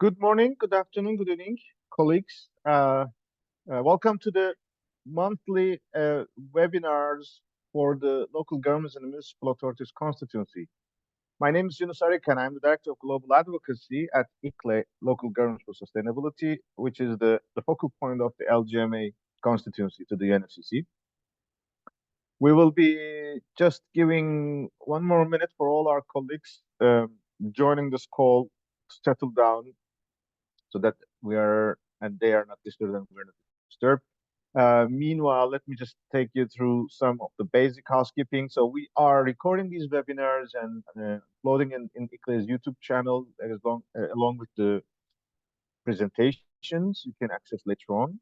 Good morning, good afternoon, good evening, colleagues. Welcome to the monthly webinars for the local governments and municipal authorities constituency. My name is Yunus Arik, and I'm the Director of Global Advocacy at ICLE, Local Governments for Sustainability, which is the focal point of the LGMA constituency to the UNFCCC. We will be just giving one more minute for all our colleagues joining this call to settle down so that we are and they are not disturbed and we're not disturbed. Meanwhile, let me just take you through some of the basic housekeeping. So we are recording these webinars and uploading in ICLE's YouTube channel along with the presentations you can access later on.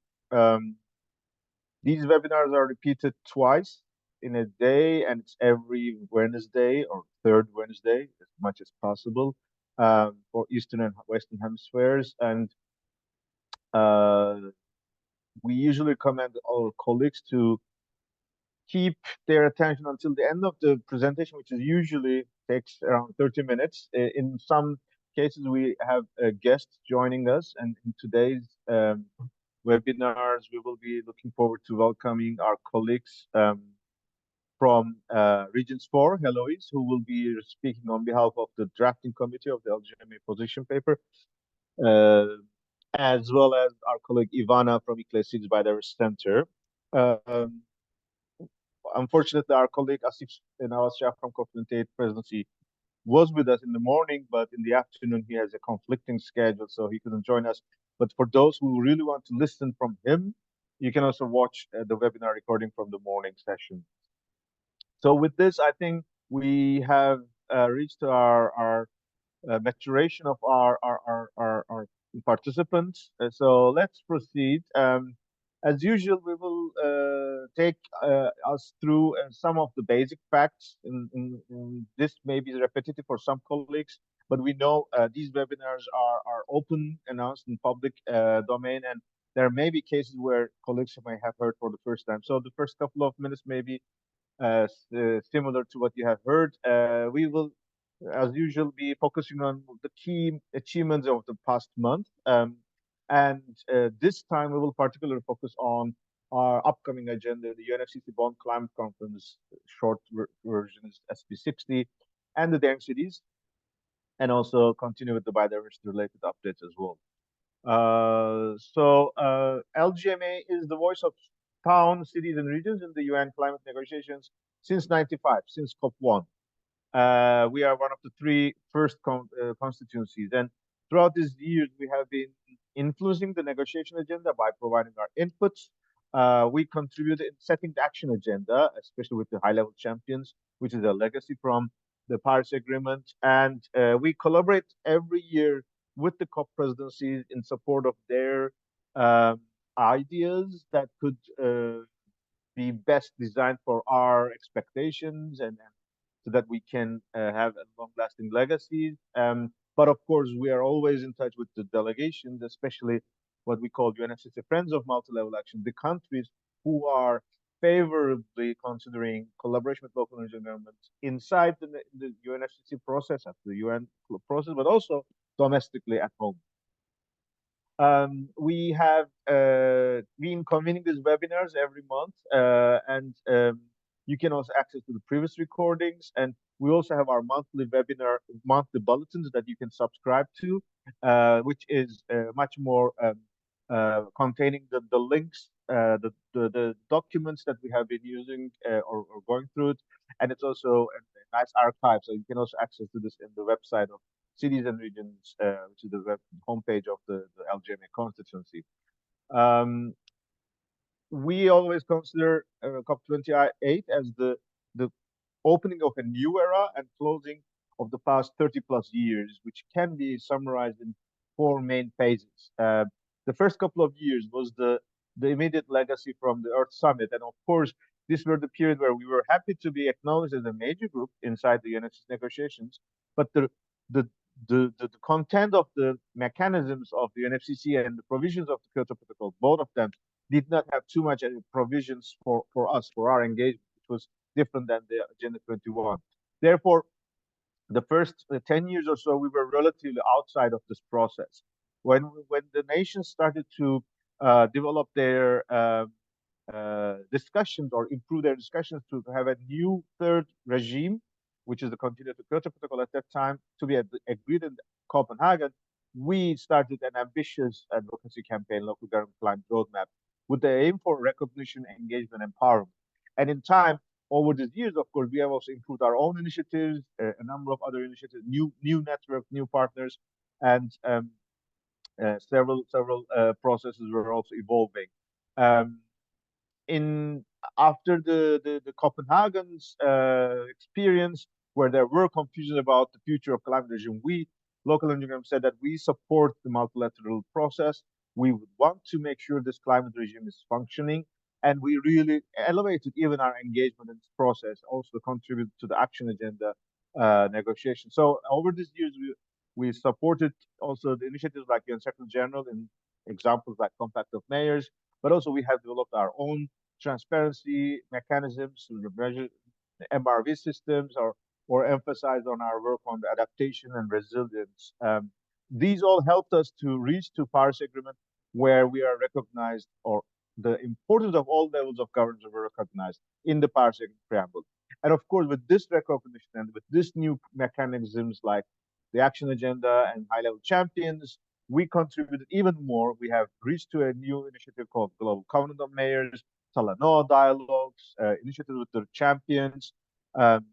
These webinars are repeated twice in a day, and it's every Wednesday or third Wednesday as much as possible for Eastern and Western hemispheres. And uh, we usually recommend our colleagues to keep their attention until the end of the presentation, which is usually takes around 30 minutes. In some cases, we have guests joining us, and in today's webinars, we will be looking forward to welcoming our colleagues from Regions 4, Heloise, who will be speaking on behalf of the drafting committee of the LGMA position paper, uh, as well as our colleague Ivana from ICLE Cities by the Center. Um, Unfortunately, our colleague Asif Nawaz from COP28 presidency was with us in the morning, but in the afternoon he has a conflicting schedule, so he couldn't join us. But for those who really want to listen from him, you can also watch the webinar recording from the morning session. So with this, I think we have reached our maturation of our participants. So let's proceed. As usual, we will take us through some of the basic facts. This may be repetitive for some colleagues, but we know these webinars are open, announced in public domain, and there may be cases where colleagues may have heard for the first time. So the first couple of minutes may be similar to what you have heard. We will, as usual, be focusing on the key achievements of the past month. And this time we will particularly focus on our upcoming agenda, the UNFCCC Bonn Climate Conference, short version is SP60, and the Daring Cities, and also continue with the biodiversity related updates as well. LGMA is the voice of towns, cities, and regions in the UN climate negotiations since '95, since COP1. We are one of the three first constituencies, and throughout these years, we have been influencing the negotiation agenda by providing our inputs. We contribute in setting the action agenda, especially with the high-level champions, which is a legacy from the Paris Agreement, and we collaborate every year with the COP presidencies in support of their um, ideas that could be best designed for our expectations and so that we can have a long-lasting legacy. But of course, we are always in touch with the delegations, especially what we call UNFCCC Friends of Multi-Level Action, the countries who are favorably considering collaboration with local and regional governments inside the UNFCCC process, at the UN process, but also domestically at home. We have been convening these webinars every month, and you can also access to the previous recordings. And we also have our monthly bulletins that you can subscribe to, which is much more containing the links, the documents that we have been using or going through it. And it's also a nice archive, so you can also access to this in the website of cities and regions, which is the web homepage of the LGMA constituency. Um, we always consider COP28 as the opening of a new era and closing of the past 30 plus years, which can be summarized in four main phases. The first couple of years was the immediate legacy from the Earth Summit. And of course, this were the period where we were happy to be acknowledged as a major group inside the UNFCCC negotiations. But the, the content of the mechanisms of the UNFCCC and the provisions of the Kyoto Protocol, both of them did not have too much provisions for us, for our engagement, which was different than the Agenda 21. Therefore, the first 10 years or so, we were relatively outside of this process. when the nations started to develop their discussions or improve their discussions to have a new third regime, which is the continued Kyoto Protocol at that time, to be agreed in Copenhagen, we started an ambitious advocacy campaign, local government climate roadmap, with the aim for recognition, engagement, empowerment. And in time, over these years, of course, we have also improved our own initiatives, a number of other initiatives, new networks, new partners, and several processes were also evolving. Um, in After the Copenhagen's experience, where there were confusion about the future of climate regime, we local engineering said that we support the multilateral process. We would want to make sure this climate regime is functioning, and we really elevated even our engagement in this process, also contributed to the action agenda negotiation. So over these years, we supported also the initiatives like the Secretary General in examples like Compact of Mayors, but also we have developed our own transparency mechanisms to measure MRV systems or emphasize on our work on the adaptation and resilience. These all helped us to reach to Paris Agreement, where we are recognized, or the importance of all levels of governance were recognized in the Paris Agreement preamble. And of course, with this recognition and with this new mechanisms like the action agenda and high-level champions, we contributed even more. We have reached to a new initiative called Global Covenant of Mayors, Talanoa dialogues, initiatives with the champions, um,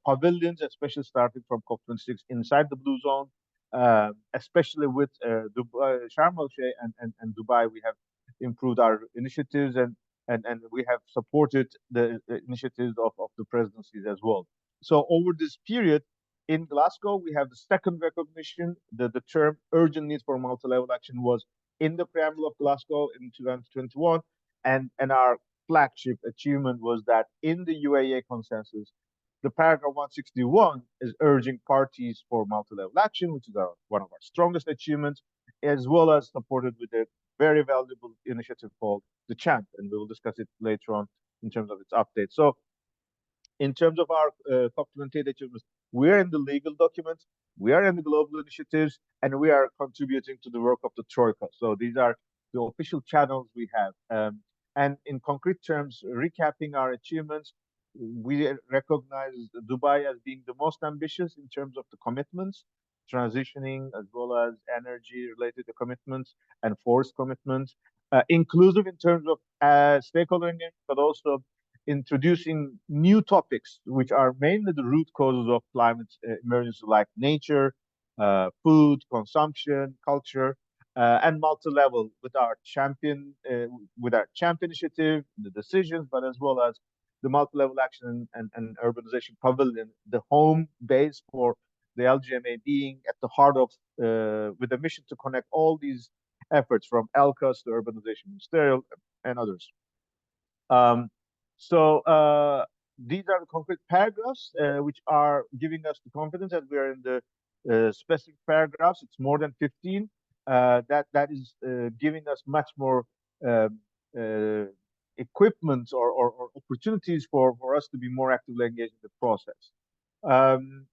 pavilions, especially starting from COP26 inside the Blue Zone, especially with Dubai, Sharm el Sheikh and Dubai. We have improved our initiatives and we have supported the initiatives of the presidencies as well. So over this period, in Glasgow, we have the second recognition. The term urgent need for multi-level action was in the preamble of Glasgow in 2021. And our flagship achievement was that in the UAE consensus, the paragraph 161 is urging parties for multi-level action, which is one of our strongest achievements, as well as supported with a very valuable initiative called the Champ, and we will discuss it later on in terms of its update. So in terms of our COP28 achievements, we are in the legal documents, we are in the global initiatives, and we are contributing to the work of the Troika. So these are the official channels we have. And in concrete terms, recapping our achievements, we recognize Dubai as being the most ambitious in terms of the commitments, transitioning as well as energy related commitments and forest commitments, inclusive in terms of stakeholder engagement, but also introducing new topics, which are mainly the root causes of climate emergency, like nature, food, consumption, culture, and multi-level with our champion initiative, the decisions, but as well as the multi-level action and urbanization pavilion, the home base for the LGMA being at the heart of, with a mission to connect all these efforts from LCAS to urbanization ministerial and others. Um, so these are the concrete paragraphs which are giving us the confidence that we are in the specific paragraphs. It's more than 15. That is giving us much more um, uh, equipment or opportunities for us to be more actively engaged in the process.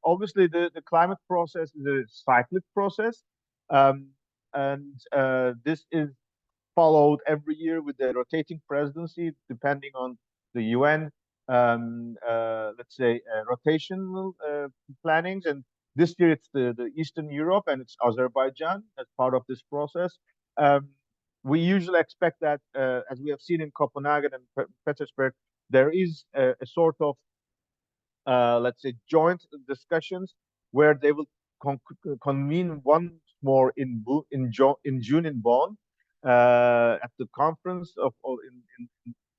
Obviously, the climate process is a cyclic process, um, and this is followed every year with the rotating presidency, depending on the UN, let's say, rotational plannings. And this year it's the Eastern Europe and it's Azerbaijan as part of this process. Um, we usually expect that, as we have seen in Copenhagen and Petersburg, there is a sort of let's say, joint discussions where they will convene once more in June in Bonn at the conference in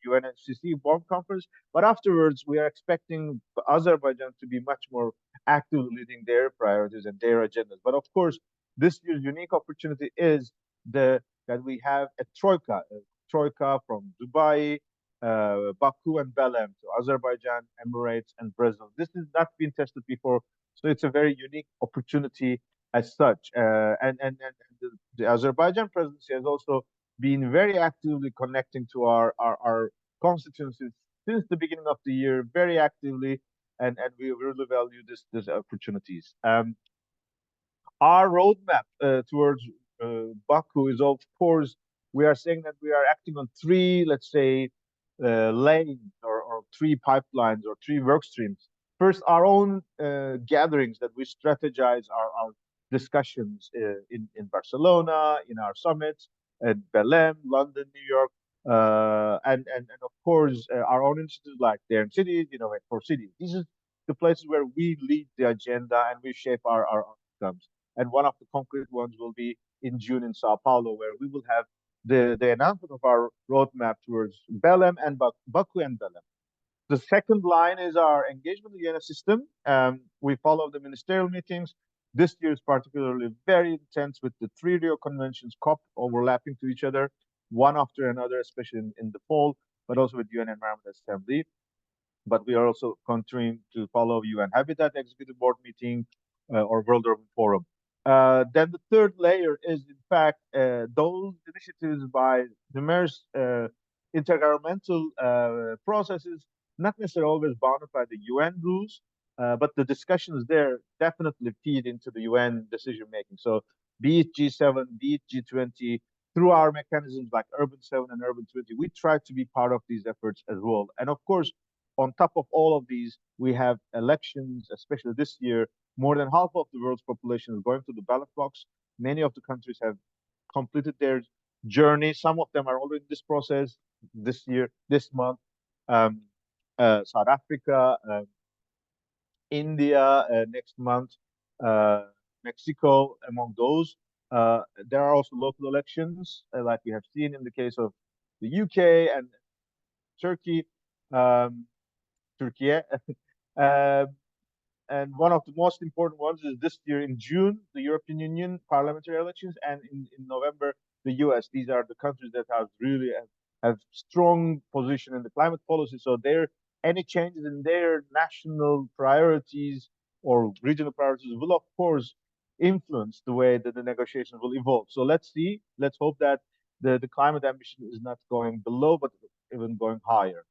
UNFCCC Bonn conference. But afterwards, we are expecting Azerbaijan to be much more actively leading their priorities and their agendas. But of course, this year's unique opportunity is that we have a troika from Dubai, Baku and Belem to Azerbaijan, Emirates, and Brazil. This has not been tested before, so it's a very unique opportunity as such. And the Azerbaijan presidency has also been very actively connecting to our constituencies since the beginning of the year, very actively, and we really value this opportunities. Our roadmap towards Baku is, of course, we are saying that we are acting on three, let's say, lanes or three pipelines or three work streams. First, our own gatherings that we strategize our discussions in Barcelona, in our summits, at Belém, London, New York, and of course our own initiatives like Dare in Cities, Innovate for Cities. These are the places where we lead the agenda and we shape our outcomes. And one of the concrete ones will be in June in Sao Paulo, where we will have the announcement of our roadmap towards Belém and Baku and Belém. The second line is our engagement in the UN system. We follow the ministerial meetings. This year is particularly very intense with the three Rio conventions, COP, overlapping to each other, one after another, especially in the fall, but also with UN Environment Assembly. But we are also continuing to follow UN Habitat Executive Board meeting or World Urban Forum. Then the third layer is, in fact, those initiatives by numerous intergovernmental processes, not necessarily always bounded by the UN rules, but the discussions there definitely feed into the UN decision making. So, be it G7, be it G20, through our mechanisms like Urban 7 and Urban 20, we try to be part of these efforts as well. And of course, on top of all of these, we have elections, especially this year. More than half of the world's population is going to the ballot box. Many of the countries have completed their journey. Some of them are already in this process this year, this month. Um, South Africa, India next month, uh, Mexico among those. There are also local elections, like we have seen in the case of the UK and Turkey. Um, Turkey. uh, and one of the most important ones is this year in June, the European Union parliamentary elections, and in November, the US. These are the countries that have really have strong position in the climate policy. So there, any changes in their national priorities or regional priorities will, of course, influence the way that the negotiations will evolve. So let's see. Let's hope that the climate ambition is not going below, but even going higher.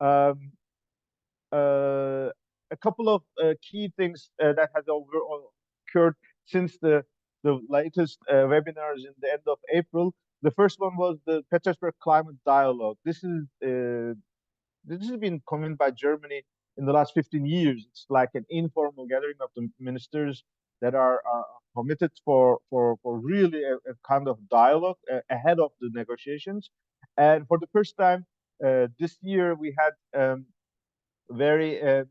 Um, uh, a couple of key things that has occurred since the latest webinars in the end of April. The first one was the Petersburg Climate Dialogue. This has been convened by Germany in the last 15 years. It's like an informal gathering of the ministers that are committed for really a kind of dialogue ahead of the negotiations. And for the first time this year, we had very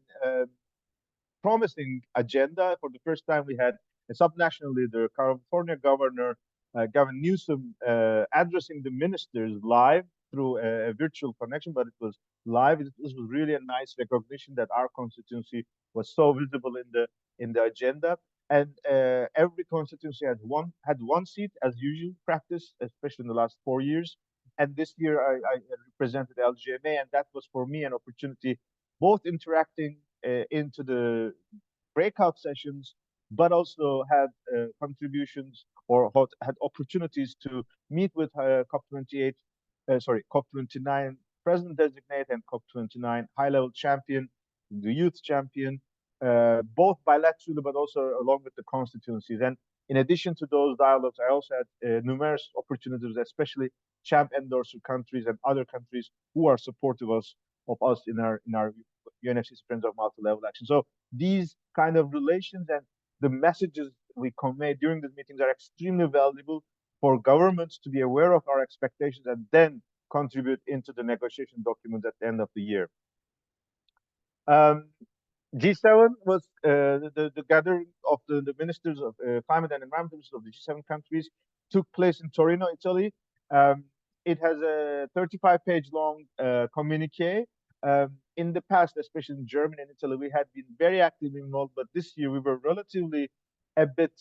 promising agenda. For the first time, we had a subnational leader, California Governor Gavin Newsom, addressing the ministers live through a virtual connection, but it was live. This was really a nice recognition that our constituency was so visible in the agenda. And every constituency had one seat as usual practice, especially in the last 4 years. And this year I represented LGMA, and that was for me an opportunity both interacting into the breakout sessions, but also had contributions or had opportunities to meet with COP28, COP29 president designate and COP29 high level champion, the youth champion, both bilaterally but also along with the constituencies. And in addition to those dialogues, I also had numerous opportunities, especially champ endorser countries and other countries who are supportive of us in our UNFCCC Friends of Multi-Level Action. So these kind of relations and the messages we convey during these meetings are extremely valuable for governments to be aware of our expectations and then contribute into the negotiation documents at the end of the year. G7 was the gathering of the ministers of climate and environment ministers of the G7 countries took place in Torino, Italy. It has a 35-page long communique. In the past, especially in Germany and Italy, we had been very actively involved, but this year we were relatively a bit,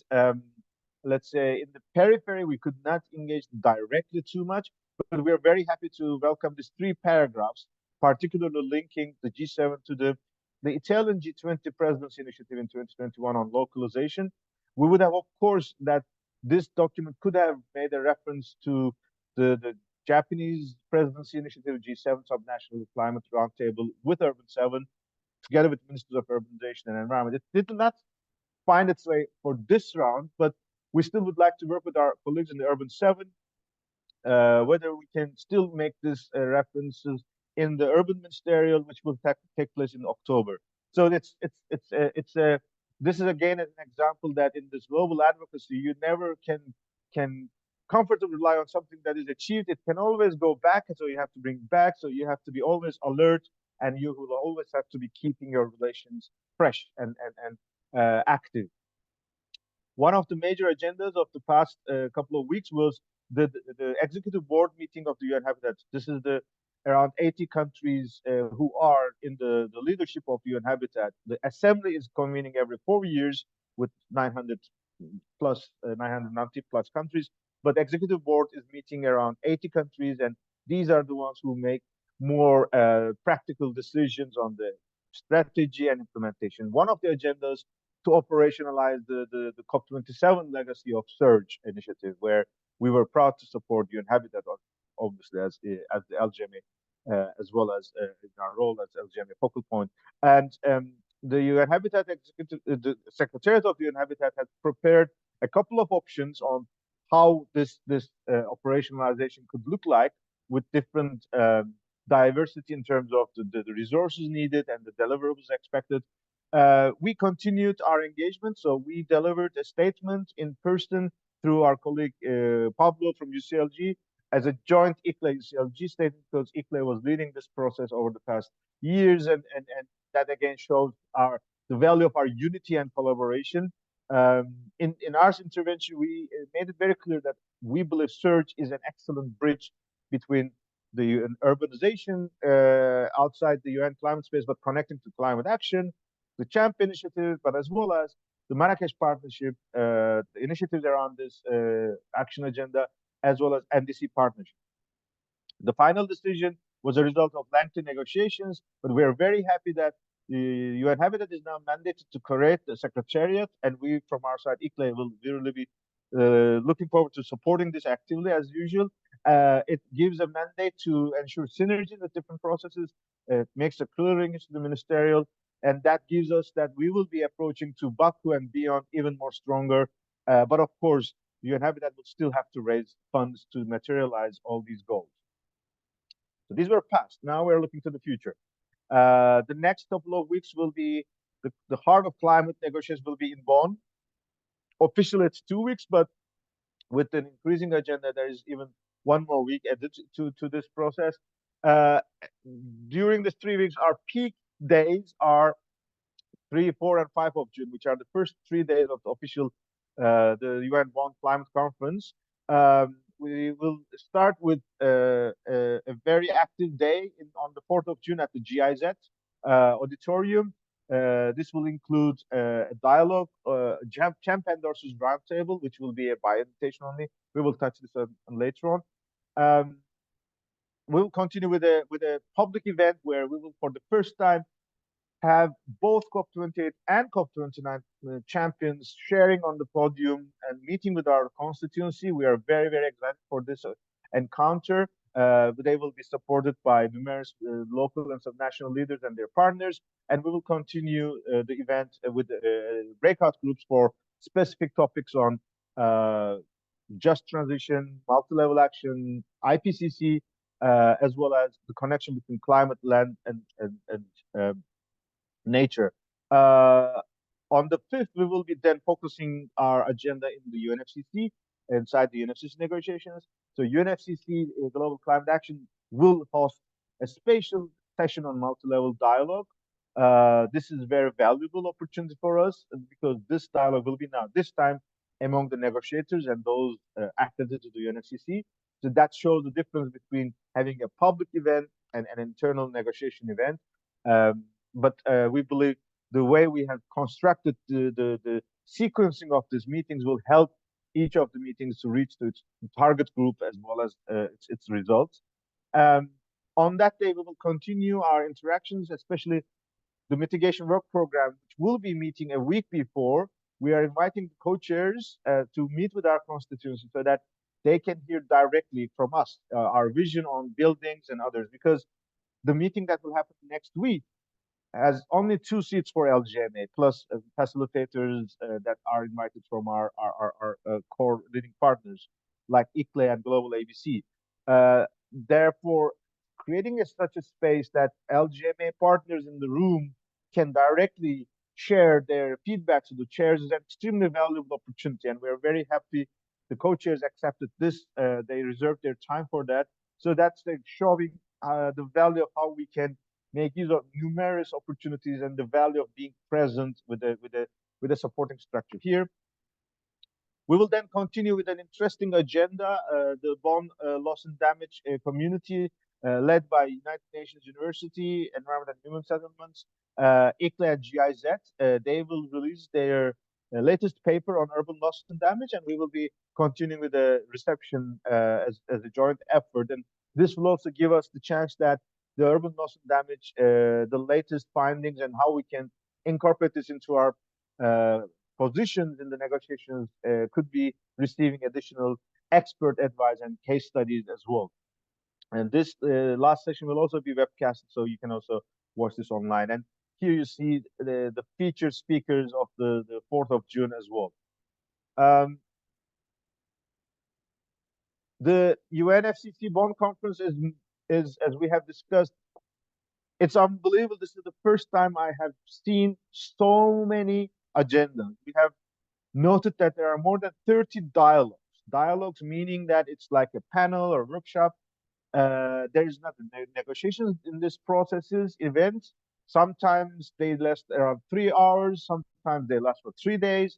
let's say, in the periphery. We could not engage directly too much, but we are very happy to welcome these three paragraphs, particularly linking the G7 to the Italian G20 presidency initiative in 2021 on localization. We would have, of course, that this document could have made a reference to the Japanese presidency initiative, G7 subnational climate roundtable with Urban 7, together with ministers of urbanization and environment. It did not find its way for this round, but We still would like to work with our colleagues in the Urban Seven, whether we can still make these references in the urban ministerial, which will take place in October. So it's a this is again an example that in this global advocacy, you never can comfortably rely on something that is achieved. It can always go back, so you have to bring back. So you have to be always alert, and you will always have to be keeping your relations fresh and active. One of the major agendas of the past couple of weeks was the executive board meeting of the UN Habitat. This is the around 80 countries who are in the leadership of UN Habitat. The assembly is convening every 4 years with 900 plus 990 plus countries, but the executive board is meeting around 80 countries, and these are the ones who make more practical decisions on the strategy and implementation. One of the agendas to operationalize the COP27 legacy of Surge initiative, where we were proud to support UN Habitat, obviously, as the LGMA, as well as in our role as LGMA focal point. And the UN Habitat Executive, the Secretariat of the UN Habitat has prepared a couple of options on how this operationalization could look like with different diversity in terms of the resources needed and the deliverables expected. We continued our engagement, so we delivered a statement in person through our colleague Pablo from UCLG as a joint ICLA UCLG statement, because ICLA was leading this process over the past years, and that again shows the value of our unity and collaboration. In our intervention, we made it very clear that we believe Surge is an excellent bridge between the UN urbanization outside the UN climate space, but connecting to climate action, the CHAMP initiative, but as well as the Marrakesh Partnership, the initiatives around this action agenda, as well as NDC partnership. The final decision was a result of lengthy negotiations, but we are very happy that the UN Habitat is now mandated to create the secretariat, and we, from our side, ICLA, will really be looking forward to supporting this actively as usual. It gives a mandate to ensure synergy with different processes. It makes a clear linkage to the ministerial, and that gives us that we will be approaching to Baku and beyond even more stronger. But of course, the UN Habitat will still have to raise funds to materialize all these goals. So these were past. Now we're looking to the future. The next couple of weeks will be the heart of climate negotiations will be in Bonn. Officially, it's 2 weeks, but with an increasing agenda, there is even one more week added to this process. Uh, During the 3 weeks, our peak days are 3, 4, and 5 of June, which are the first 3 days of the official the UN Bonn Climate Conference. We will start with a very active day on the 4th of June at the GIZ auditorium. This will include a dialogue, Champ Endorses Roundtable, which will be a by invitation only. We will touch this on later on. Um, we will continue with a public event where we will, for the first time, have both COP28 and COP29 champions sharing on the podium and meeting with our constituency. We are very, very excited for this encounter. They will be supported by numerous local and subnational leaders and their partners. And we will continue the event with breakout groups for specific topics on just transition, multi-level action, IPCC, as well as the connection between climate, land, and nature. Uh, on the 5th, we will be then focusing our agenda in the UNFCCC, inside the UNFCCC negotiations. So UNFCCC, Global Climate Action, will host a special session on multi-level dialogue. This is a very valuable opportunity for us because this dialogue will be now, this time, among the negotiators and those accredited to the UNFCCC. So that shows the difference between having a public event and an internal negotiation event. But we believe the way we have constructed the sequencing of these meetings will help each of the meetings to reach to its target group as well as its results. Um, on that day, we will continue our interactions, especially the mitigation work program, which will be meeting a week before. We are inviting the co-chairs to meet with our constituency so that they can hear directly from us our vision on buildings and others, because the meeting that will happen next week has only 2 seats for LGMA, plus facilitators that are invited from our core leading partners like ICLE and Global ABC. Therefore, creating such a space that LGMA partners in the room can directly share their feedback to the chairs is an extremely valuable opportunity, and we're very happy the co-chairs accepted this. They reserved their time for that, so that's like showing the value of how we can make use of numerous opportunities and the value of being present with a supporting structure here. We will then continue with an interesting agenda, the bond loss and damage community, led by United Nations University, Environment and Human Settlements, ICLE and GIZ. They will release their latest paper on urban loss and damage, and we will be continuing with the reception as a joint effort. And this will also give us the chance that the urban loss and damage, the latest findings, and how we can incorporate this into our uh, positions in the negotiations could be receiving additional expert advice and case studies as well. And this last session will also be webcasted, so you can also watch this online. And here you see the featured speakers of the 4th of June as well. The UNFCCC Bonn Conference is, as we have discussed, it's unbelievable. This is the first time I have seen so many agendas. We have noted that there are more than 30 dialogues. Dialogues meaning that it's like a panel or workshop. There is not negotiations in this processes, events. Sometimes they last around 3 hours, sometimes they last for 3 days,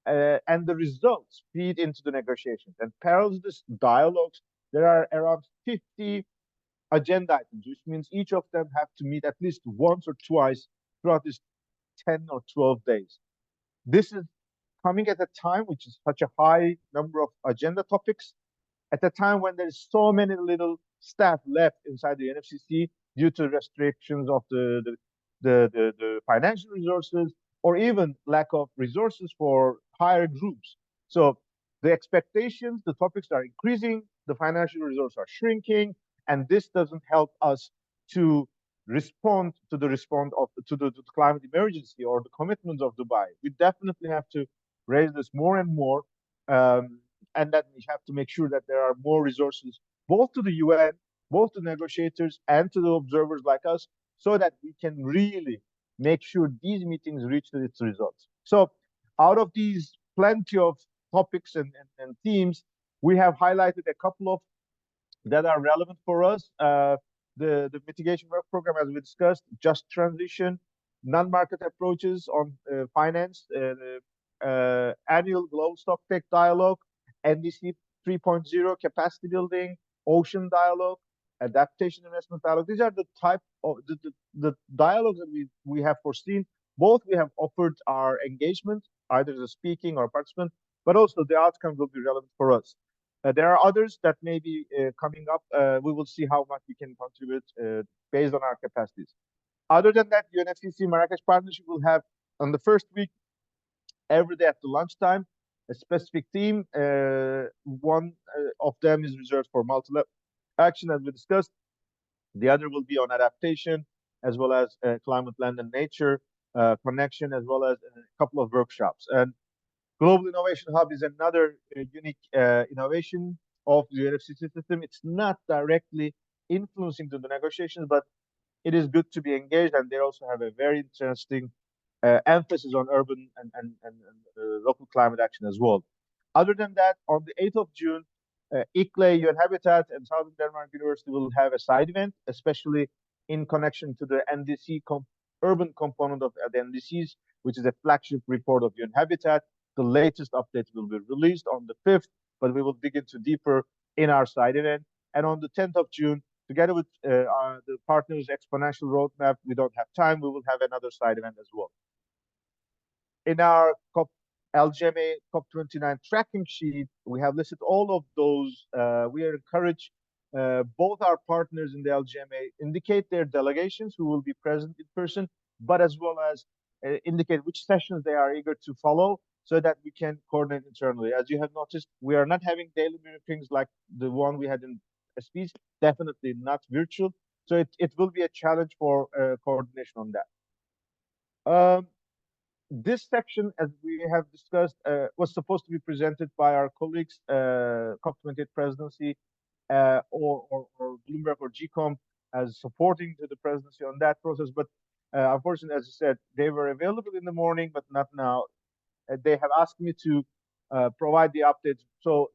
and the results feed into the negotiations. And parallel to this dialogues, there are around 50 agenda items, which means each of them have to meet at least once or twice throughout this 10 or 12 days. This is coming at a time which is such a high number of agenda topics, at a time when there's so many little staff left inside the NFCC due to restrictions of the financial resources or even lack of resources for higher groups. So the expectations, the topics are increasing, the financial resources are shrinking, and this doesn't help us to respond to the climate emergency or the commitments of Dubai. We definitely have to raise this more and more, and that we have to make sure that there are more resources both to the UN, both to negotiators and to the observers like us, so that we can really make sure these meetings reach its results. So out of these plenty of topics and themes, we have highlighted a couple of that are relevant for us. The mitigation work program, as we discussed, just transition, non-market approaches on finance, annual global stock tech dialogue, NDC 3.0 capacity building, ocean dialogue, adaptation investment dialogue. These are the type of the dialogues that we have foreseen. Both we have offered our engagement, either as a speaking or participant, but also the outcomes will be relevant for us. There are others that may be coming up. We will see how much we can contribute based on our capacities. Other than that, UNFCCC Marrakesh Partnership will have on the first week, every day after lunchtime, a specific theme. One of them is reserved for multi-level action, as we discussed. The other will be on adaptation, as well as climate, land, and nature connection, as well as a couple of workshops. And Global Innovation Hub is another unique innovation of the UNFCCC system. It's not directly influencing the negotiations, but it is good to be engaged, and they also have a very interesting emphasis on urban and local climate action as well. Other than that, on the 8th of June, ICLE, UN Habitat, and Southern Denmark University will have a side event, especially in connection to the NDC urban component of the NDCs, which is a flagship report of UN Habitat. The latest updates will be released on the 5th, but we will dig into deeper in our side event. And on the 10th of June, together with the partners' exponential roadmap, we don't have time, we will have another side event as well. In our LGMA COP29 tracking sheet, we have listed all of those. We are encouraged both our partners in the LGMA indicate their delegations who will be present in person, but as well as indicate which sessions they are eager to follow so that we can coordinate internally. As you have noticed, we are not having daily briefings like the one we had in SPs, definitely not virtual. So it will be a challenge for coordination on that. Um, this section, as we have discussed, was supposed to be presented by our colleagues, COP28 presidency, or Bloomberg or GCOM as supporting to the presidency on that process. But unfortunately, as I said, they were available in the morning, but not now. They have asked me to provide the updates. So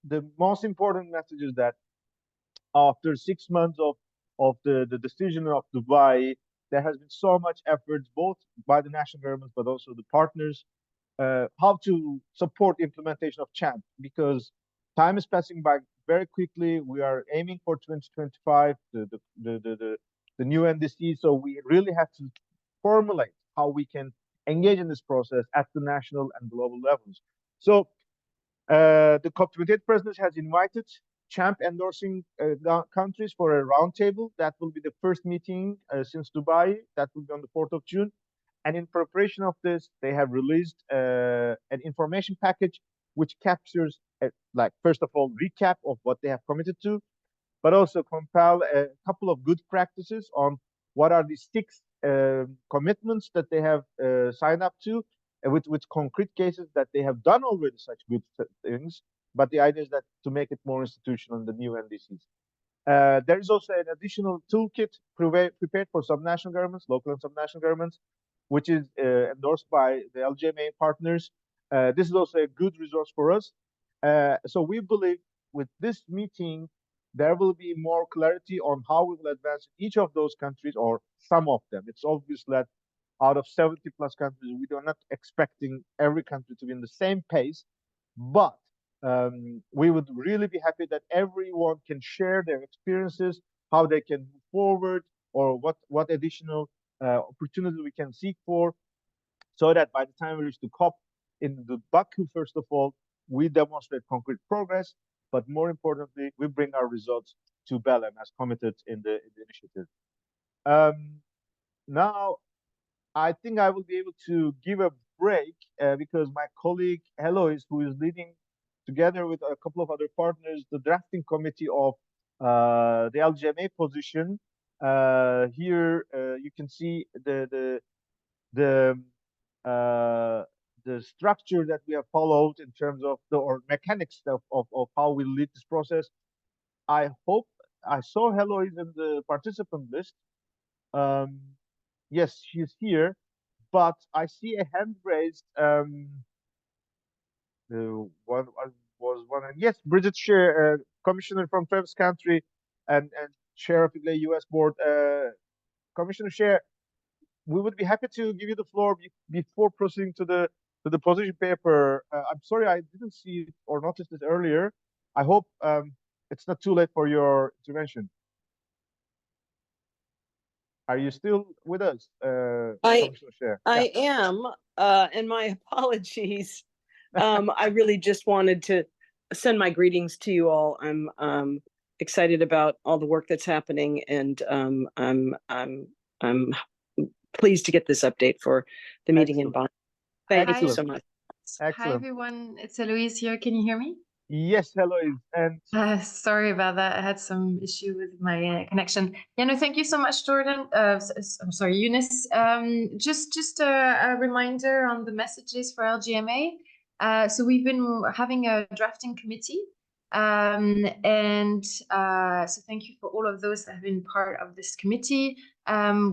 the most important message is that after 6 months of the decision of Dubai, there has been so much effort, both by the national governments but also the partners, how to support the implementation of CHAMP, because time is passing by very quickly. We are aiming for 2025, the new NDC. So we really have to formulate how we can engage in this process at the national and global levels. So the COP28 president has invited CHAMP endorsing countries for a roundtable. That will be the first meeting since Dubai. That will be on the 4th of June. And in preparation of this, they have released an information package which captures, like, first of all, recap of what they have committed to, but also compile a couple of good practices on what are the six commitments that they have signed up to, with concrete cases that they have done already such good things. But the idea is that to make it more institutional in the new NDCs. There is also an additional toolkit prepared for subnational governments, local and subnational governments, which is endorsed by the LGMA partners. This is also a good resource for us. So we believe with this meeting, there will be more clarity on how we will advance each of those countries, or some of them. It's obvious that out of 70 plus countries, we are not expecting every country to be in the same pace, but we would really be happy that everyone can share their experiences, how they can move forward, or what additional opportunities we can seek for, so that by the time we reach the COP in the Baku, first of all, we demonstrate concrete progress, but more importantly, we bring our results to Belém as committed in the initiative. Now, I think I will be able to give a break because my colleague Eloise, who is leading together with a couple of other partners the drafting committee of the LGMA position. Here you can see the uh, the structure that we have followed in terms of or mechanics of how we lead this process. I hope I saw Eloise in the participant list. Um, yes, she's here, but I see a hand raised. One was one. Yes, Bridget Shear, commissioner from Travis Country, and chair of the U.S. board. Commissioner Shear, we would be happy to give you the floor before proceeding to the position paper. I'm sorry I didn't see it or notice it earlier. I hope it's not too late for your intervention. Are you still with us, Commissioner Shear? I am, and my apologies. I really just wanted to send my greetings to you all. I'm excited about all the work that's happening, and I'm pleased to get this update for the meeting in Bonn. Thank you so much. Hi everyone, it's Eloise here. Can you hear me? Yes, Eloise. And sorry about that. I had some issue with my connection. Yeah, no, thank you so much, Jordan. I'm sorry, Eunice. Just a reminder on the messages for LGMA. So we've been having a drafting committee. So thank you for all of those that have been part of this committee.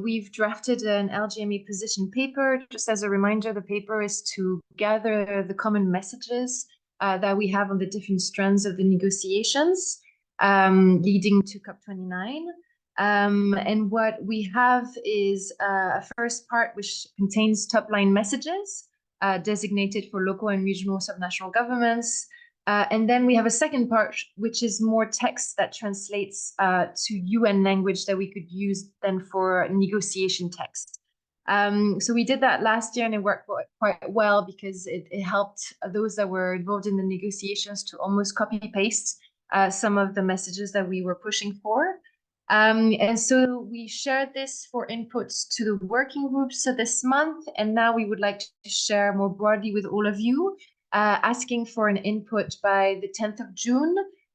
We've drafted an LGMA position paper. Just as a reminder, the paper is to gather the common messages that we have on the different strands of the negotiations leading to COP29. And what we have is a first part which contains top-line messages designated for local and regional subnational governments. And then we have a second part, which is more text that translates to UN language that we could use then for negotiation text. So we did that last year and it worked quite well because it helped those that were involved in the negotiations to almost copy paste some of the messages that we were pushing for. And so we shared this for inputs to the working groups this month. And now we would like to share more broadly with all of you, asking for an input by the 10th of June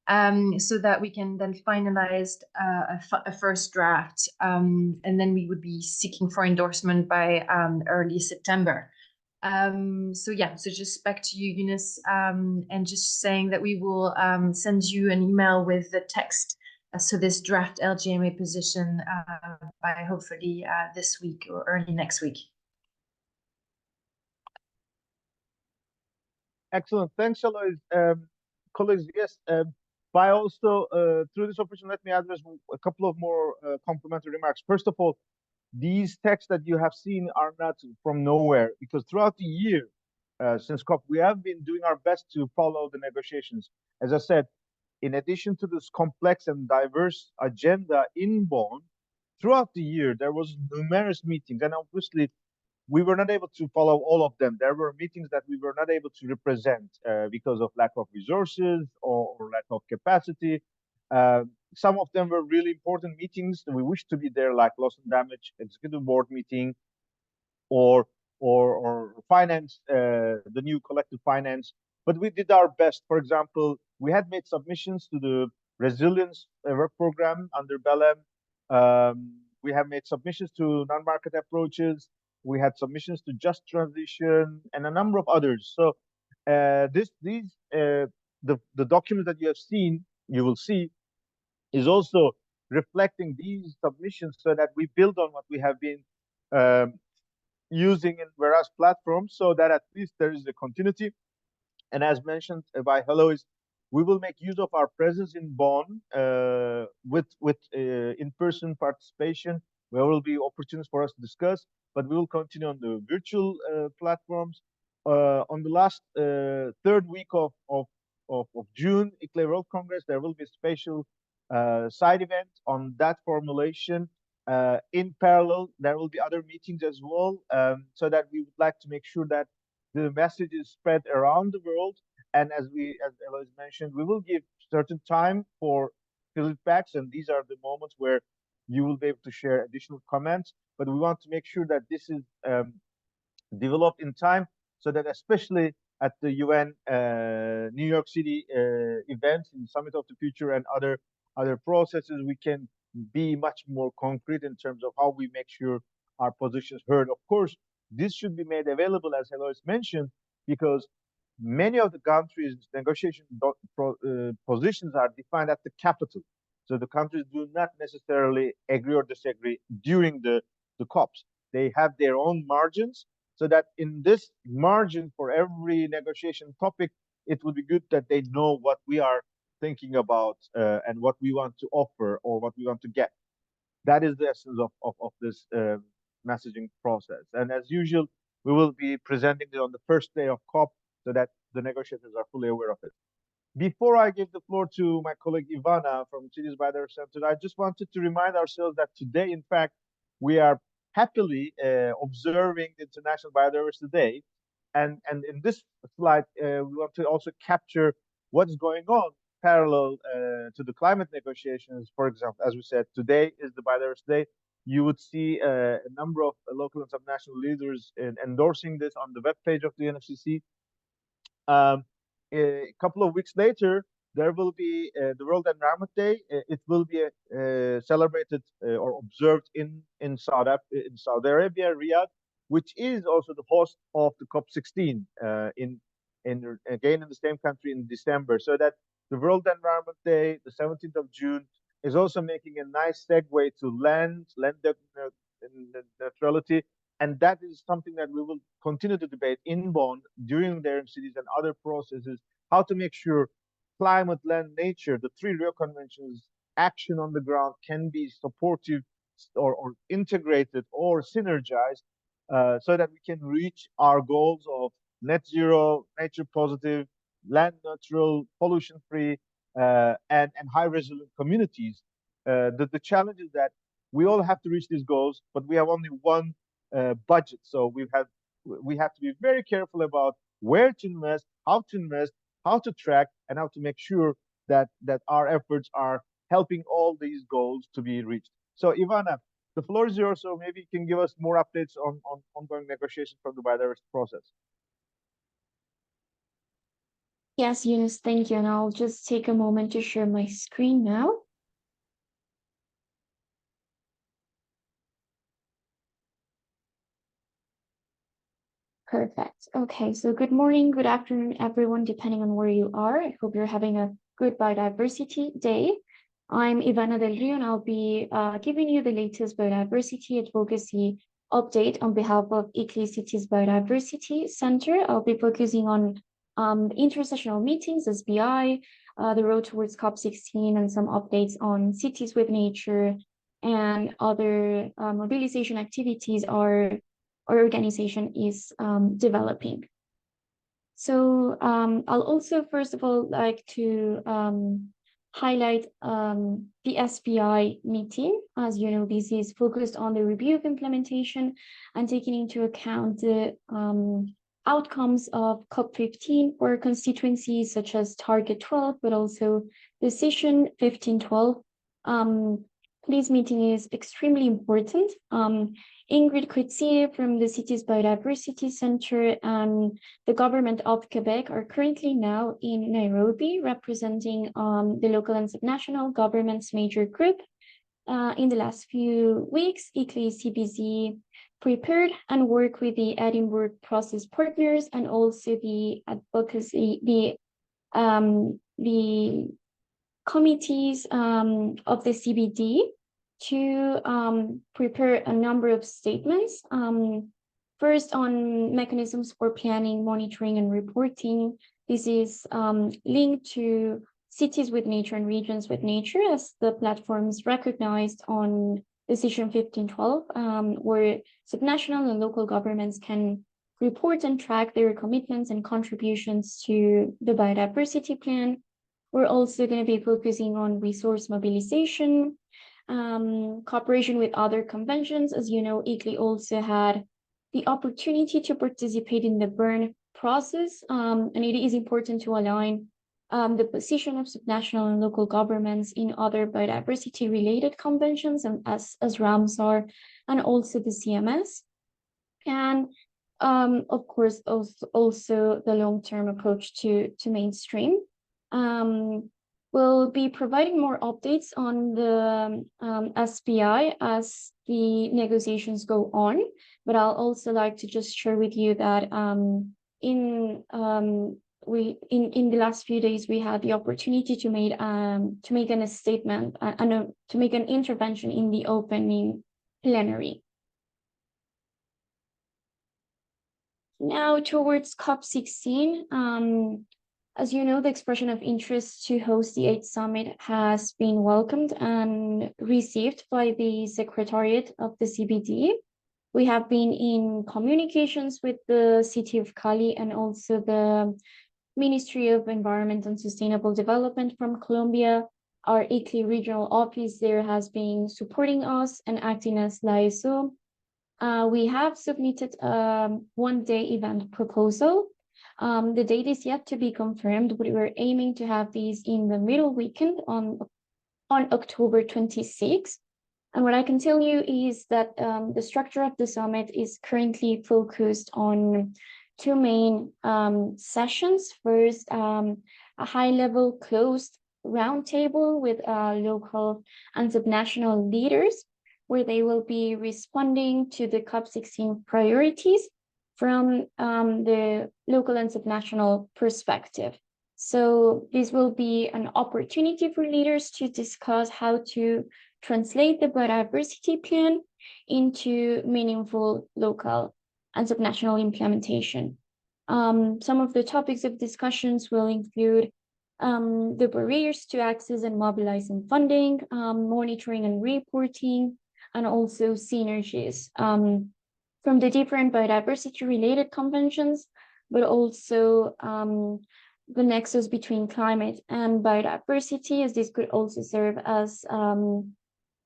so that we can then finalize a first draft, and then we would be seeking for endorsement by early September. So yeah, so just back to you, Eunice, and just saying that we will send you an email with the text. So this draft LGMA position by hopefully this week or early next week. Excellent. Thanks, Alois. Colleagues, yes, by also, through this opportunity, let me address a couple of more complimentary remarks. First of all, these texts that you have seen are not from nowhere, because throughout the year, since COP, we have been doing our best to follow the negotiations. As I said, in addition to this complex and diverse agenda in Bonn, throughout the year, there was numerous meetings, and obviously we were not able to follow all of them. There were meetings that we were not able to represent because of lack of resources or lack of capacity. Some of them were really important meetings that we wish to be there, like loss and damage executive board meeting, or finance, the new collective finance. But we did our best. For example, we had made submissions to the resilience work program under BELEM. We have made submissions to non-market approaches. We had submissions to just transition and a number of others. So the document that you have seen, you will see, is also reflecting these submissions so that we build on what we have been um, using in various platforms, so that at least there is a continuity. And as mentioned by Heloise, we will make use of our presence in Bonn with in-person participation. There will be opportunities for us to discuss, but we will continue on the virtual platforms. On the last third week of June, ICLE World Congress, there will be a special side event on that formulation. In parallel, there will be other meetings as well, so that we would like to make sure that the message is spread around the world. And as Eloise mentioned, we will give certain time for feedbacks, and these are the moments where you will be able to share additional comments. But we want to make sure that this is developed in time, so that especially at the UN New York City events, in Summit of the Future and other processes, we can be much more concrete in terms of how we make sure our positions heard. Of course, this should be made available, as Heloise mentioned, because many of the countries' negotiation positions are defined at the capital. So the countries do not necessarily agree or disagree during the COPs. They have their own margins, so that in this margin for every negotiation topic, it would be good that they know what we are thinking about and what we want to offer or what we want to get. That is the essence of this messaging process. And as usual, we will be presenting it on the first day of COP, so that the negotiators are fully aware of it. Before I give the floor to my colleague Ivana from Cities by the Center, I just wanted to remind ourselves that today, in fact, we are happily observing the International Biodiversity Day. And in this slide, we want to also capture what's going on parallel to the climate negotiations. For example, as we said, today is the Biodiversity Day. You would see a number of local and subnational leaders endorsing this on the webpage of the UNFCCC. A couple of weeks later, there will be the World Environment Day. It will be celebrated or observed in Saudi Arabia, Riyadh, which is also the host of the COP16 in again in the same country in December. So that the World Environment Day, the 17th of June, is also making a nice segue to land neutrality. And that is something that we will continue to debate in Bonn during the cities and other processes, how to make sure climate, land, nature, the three Rio Conventions, action on the ground can be supportive or integrated or synergized, so that we can reach our goals of net zero, nature positive, land neutral, pollution free, and high resilient communities. The challenge is that we all have to reach these goals, but we have only one budget. So we have to be very careful about where to invest, how to track, and how to make sure that our efforts are helping all these goals to be reached. So Ivana, the floor is yours. So maybe you can give us more updates on ongoing negotiations from the biodiversity process. Yes, Eunice, thank you. And I'll just take a moment to share my screen now. Perfect. Okay, so good morning, good afternoon, everyone, depending on where you are. I hope you're having a good biodiversity day. I'm Ivana Del Rio, and I'll be giving you the latest biodiversity advocacy update on behalf of ICLEI Cities Biodiversity Center. I'll be focusing on intersessional meetings, SBI, the road towards COP16, and some updates on cities with nature and other mobilization activities our organization is developing. So I'll also, first of all, like to highlight the SPI meeting. As you know, this is focused on the review of implementation and taking into account the outcomes of COP15 for constituencies such as Target 12, but also Decision 1512. This meeting is extremely important. Ingrid Coetzee from the Cities Biodiversity Center and the government of Quebec are currently now in Nairobi representing the local and subnational governments major group. In the last few weeks, ICLEI CBZ prepared and worked with the Edinburgh process partners and also the advocacy, the committees of the CBD to prepare a number of statements. First, on mechanisms for planning, monitoring, and reporting. This is linked to cities with nature and regions with nature as the platforms recognized on Decision 1512, where subnational and local governments can report and track their commitments and contributions to the biodiversity plan. We're also going to be focusing on resource mobilization, cooperation with other conventions. As you know, ICLEI also had the opportunity to participate in the Bern process, and it is important to align the position of subnational and local governments in other biodiversity-related conventions, and as Ramsar, and also the CMS. And of course, also the long-term approach to mainstream. We'll be providing more updates on the SPI as the negotiations go on, but I'll also like to just share with you that in the last few days we had the opportunity to make a statement and to make an intervention in the opening plenary. Now towards COP16. As you know, the expression of interest to host the 8th summit has been welcomed and received by the Secretariat of the CBD. We have been in communications with the City of Cali and also the Ministry of Environment and Sustainable Development from Colombia. Our ICLEI regional office there has been supporting us and acting as liaison. We have submitted a one-day event proposal. The date is yet to be confirmed, but we're aiming to have these in the middle weekend on October 26th. And what I can tell you is that the structure of the summit is currently focused on two main sessions. First, a high-level closed roundtable with local and subnational leaders, where they will be responding to the COP16 priorities from the local and subnational perspective. So this will be an opportunity for leaders to discuss how to translate the biodiversity plan into meaningful local and subnational implementation. Some of the topics of discussions will include the barriers to access and mobilizing funding, monitoring and reporting, and also synergies from the different biodiversity-related conventions, but also the nexus between climate and biodiversity, as this could also serve as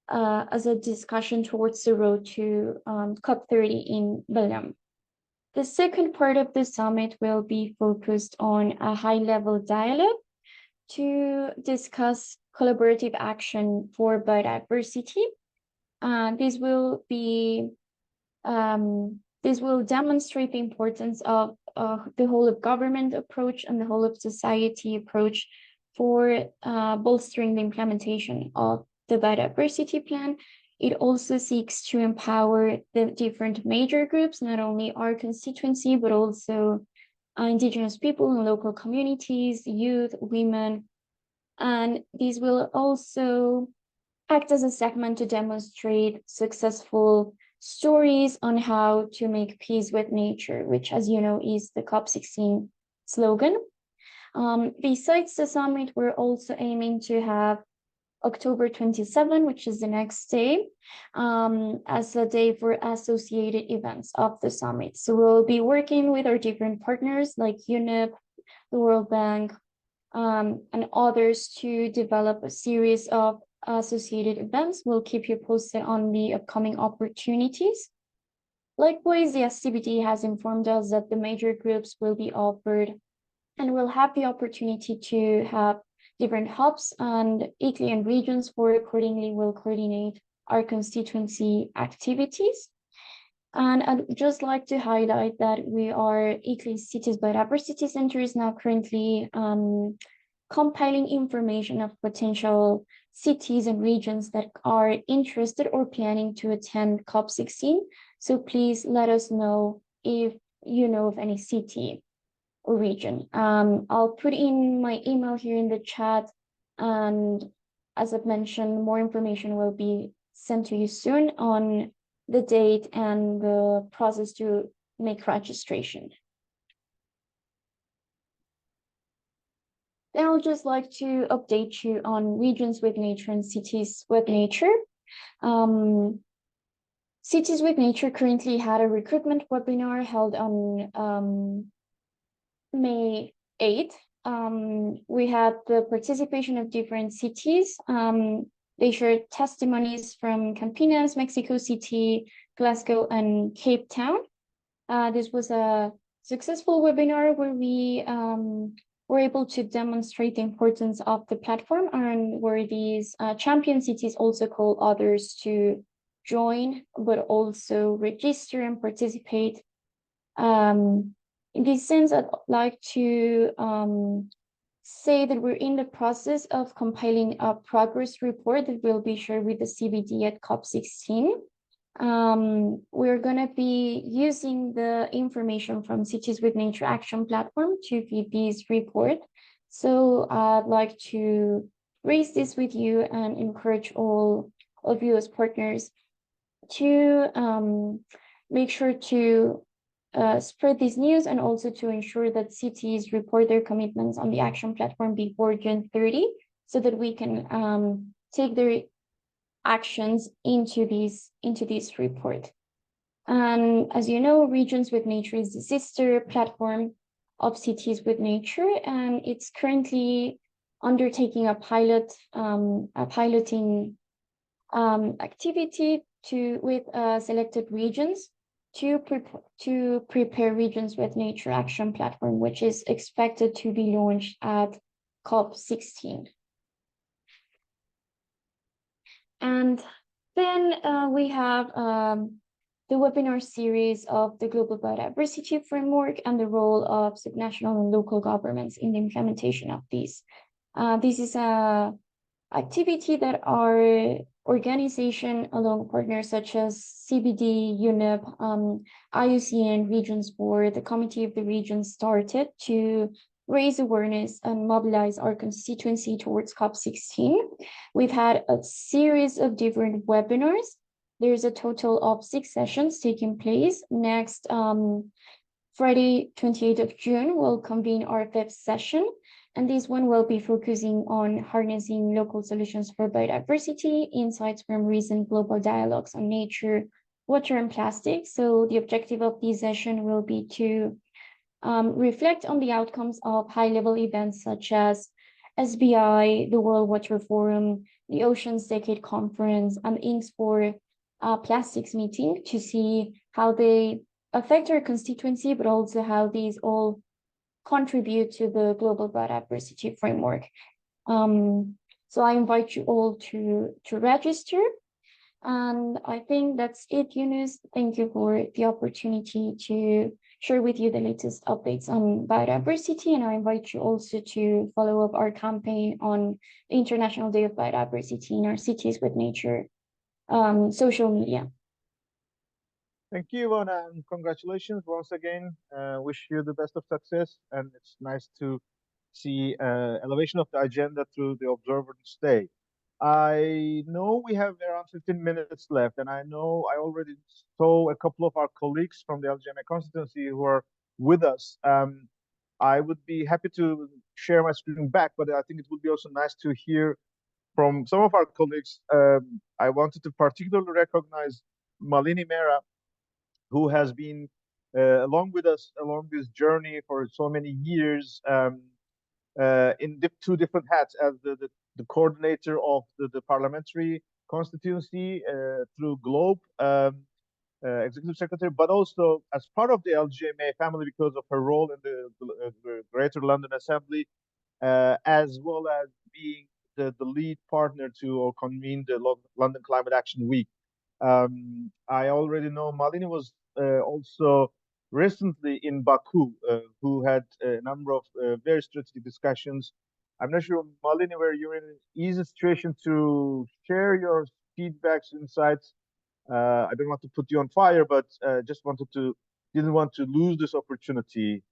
a discussion towards the road to COP30 in Belém. The second part of the summit will be focused on a high-level dialogue to discuss collaborative action for biodiversity. This will be This will demonstrate the importance of the whole of government approach and the whole of society approach for bolstering the implementation of the biodiversity plan. It also seeks to empower the different major groups, not only our constituency, but also indigenous people and local communities, youth, women. And these will also act as a segment to demonstrate successful stories on how to make peace with nature, which, as you know, is the COP16 slogan. Besides the summit, we're also aiming to have October 27, which is the next day, as a day for associated events of the summit. So we'll be working with our different partners like UNEP, the World Bank, and others to develop a series of associated events. We'll keep you posted on the upcoming opportunities. Likewise, the SCBD has informed us that the major groups will be offered and we'll have the opportunity to have different hubs and ICLEI and regions for accordingly will coordinate our constituency activities. And I'd just like to highlight that we are ICLEI Cities Biodiversity Center is now currently compiling information of potential cities and regions that are interested or planning to attend COP16. So please let us know if you know of any city or region. I'll put in my email here in the chat, and as I've mentioned, more information will be sent to you soon on the date and the process to make registration. Then I'll just like to update you on regions with nature and cities with nature. Cities with Nature currently had a recruitment webinar held on May 8th. We had the participation of different cities. They shared testimonies from Campinas, Mexico City, Glasgow, and Cape Town. This was a successful webinar where we were able to demonstrate the importance of the platform, and where these champion cities also call others to join, but also register and participate. In this sense, I'd like to say that we're in the process of compiling a progress report that will be shared with the CBD at COP16. We're going to be using the information from Cities with Nature Action Platform to feed this report. So I'd like to raise this with you and encourage all of you as partners to make sure to spread this news, and also to ensure that cities report their commitments on the action platform before June 30, so that we can take their actions into this report. And as you know, Regions with Nature is the sister platform of Cities with Nature, and it's currently undertaking a piloting activity with selected regions to prepare Regions with Nature Action Platform, which is expected to be launched at COP16. And then we have the webinar series of the Global Biodiversity Framework and the role of subnational and local governments in the implementation of these. This is a activity that our organization, along partners such as CBD, UNEP, IUCN, Regions Board, the Committee of the Regions, started to raise awareness and mobilize our constituency towards COP16. We've had a series of different webinars. There's a total of 6 sessions taking place. Next Friday, 28th of June, we'll convene our 5th session. And this one will be focusing on harnessing local solutions for biodiversity, insights from recent global dialogues on nature, water, and plastic. So the objective of this session will be to reflect on the outcomes of high-level events such as SBI, the World Water Forum, the Oceans Decade Conference, and Inks for Plastics meeting, to see how they affect our constituency, but also how these all contribute to the global biodiversity framework. So I invite you all to register. And I think that's it, Yunus. Thank you for the opportunity to share with you the latest updates on biodiversity. And I invite you also to follow up our campaign on the International Day of Biodiversity in Our Cities with Nature social media. Thank you, Ivana, and congratulations once again. Wish you the best of success, and it's nice to see elevation of the agenda through the Observance Day. I know we have around 15 minutes left, and I know I already saw a couple of our colleagues from the LGMA constituency who are with us. I would be happy to share my screen back, but I think it would be also nice to hear from some of our colleagues. I wanted to particularly recognize Malini Mera, who has been along with us along this journey for so many years, in two different hats as the coordinator of the parliamentary constituency through Globe, executive secretary, but also as part of the LGMA family because of her role in the Greater London Assembly, as well as being the lead partner to or convene the London Climate Action Week. I already know Malini was also recently in Baku, who had a number of very strategic discussions. I'm not sure, Malini, where you're in an easy situation to share your feedbacks, insights. I don't want to put you on fire, but just didn't want to lose this opportunity.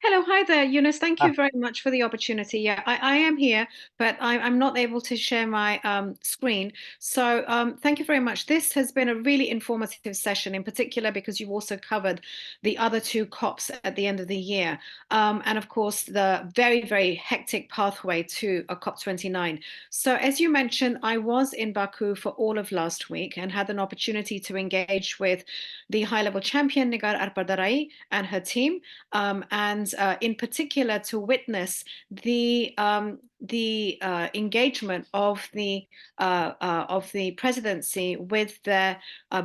Hello, hi there, Eunice. Thank Ah, you very much for the opportunity. Yeah, I am here, but I'm not able to share my screen. So thank you very much. This has been a really informative session, in particular because you've also covered the other two COPs at the end of the year. And of course, the very, very hectic pathway to a COP29. So as you mentioned, I was in Baku for all of last week and had an opportunity to engage with the high-level champion, Nigar Arpadarai, and her team. And in particular to witness the engagement of the presidency with their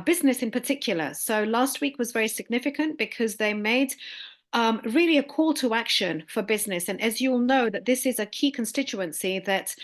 business in particular. So last week was very significant because they made really a call to action for business. And as you all know, that this is a key constituency that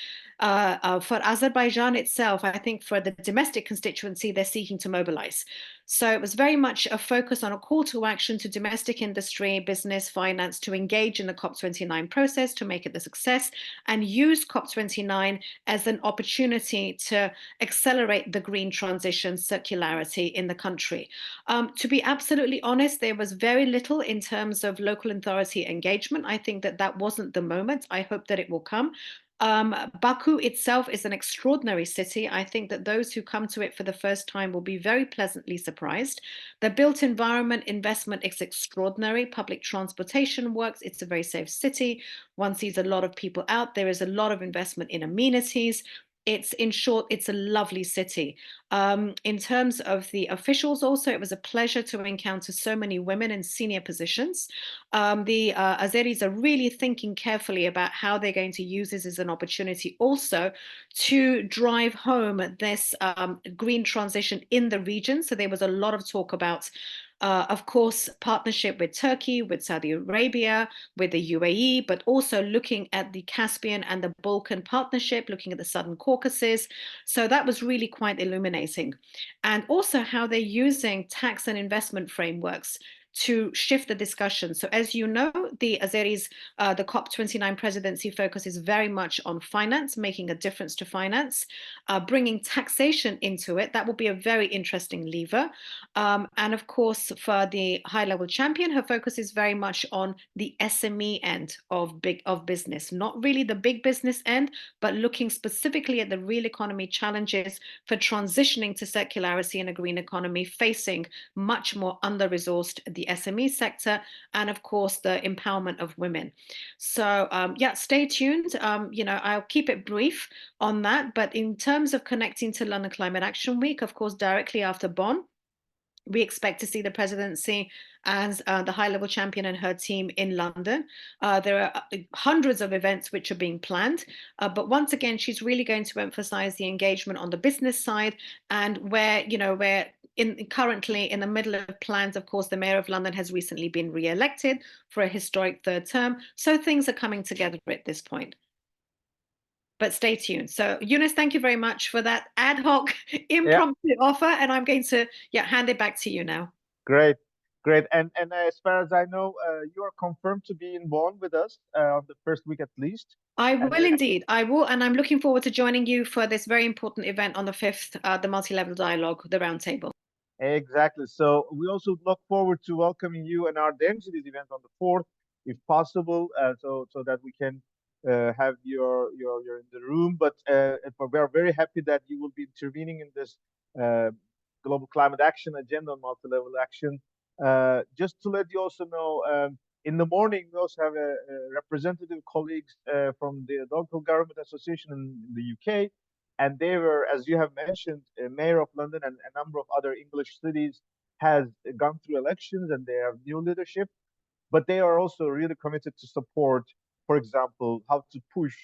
for Azerbaijan itself, I think for the domestic constituency, they're seeking to mobilize. So it was very much a focus on a call to action to domestic industry, business, finance to engage in the COP29 process to make it a success and use COP29 as an opportunity to accelerate the green transition circularity in the country. To be absolutely honest, there was very little in terms of local authority engagement. I think that wasn't the moment. I hope that it will come. Baku itself is an extraordinary city. I think that those who come to it for the first time will be very pleasantly surprised. The built environment investment is extraordinary. Public transportation works. It's a very safe city. One sees a lot of people out. There is a lot of investment in amenities. In short, it's a lovely city. In terms of the officials also, it was a pleasure to encounter so many women in senior positions. The Azeris are really thinking carefully about how they're going to use this as an opportunity also to drive home this green transition in the region. So there was a lot of talk about of course, partnership with Turkey, with Saudi Arabia, with the UAE, but also looking at the Caspian and the Balkan partnership, looking at the Southern Caucasus. So that was really quite illuminating. And also how they're using tax and investment frameworks to shift the discussion. So as you know, the Azeris, the COP29 presidency focuses very much on finance, making a difference to finance, bringing taxation into it. That will be a very interesting lever. And of course, for the high-level champion, her focus is very much on the SME end of business, not really the big business end, but looking specifically at the real economy challenges for transitioning to circularity in a green economy, facing much more under-resourced the SME sector, and of course the empowerment of women. So yeah, stay tuned. I'll keep it brief on that, but in terms of connecting to London Climate Action Week, of course, directly after Bonn, we expect to see the presidency as the high-level champion and her team in London. There are hundreds of events which are being planned, but once again, she's really going to emphasize the engagement on the business side and where currently in the middle of plans. Of course, the Mayor of London has recently been re-elected for a historic third term, so things are coming together at this point. but stay tuned. So Eunice, thank you very much for that ad hoc Yeah, impromptu offer. And I'm going to hand it back to you now. great, great. And as far as I know, you are confirmed to be in Bonn with us on the first week at least. I And will indeed. I will. And I'm looking forward to joining you for this very important event on the 5th, the multi-level dialogue, the roundtable. exactly. So we also look forward to welcoming you in our densities event on the 4th, if possible, so that we can have your in the room. But we are very happy that you will be intervening in this uh, global climate action agenda on multi-level action. Just to let you also know, in the morning we also have a representative colleagues from the Local Government Association in the UK, and they were, as you have mentioned, mayor of London and a number of other English cities has gone through elections and they have new leadership, but they are also really committed to support, for example, how to push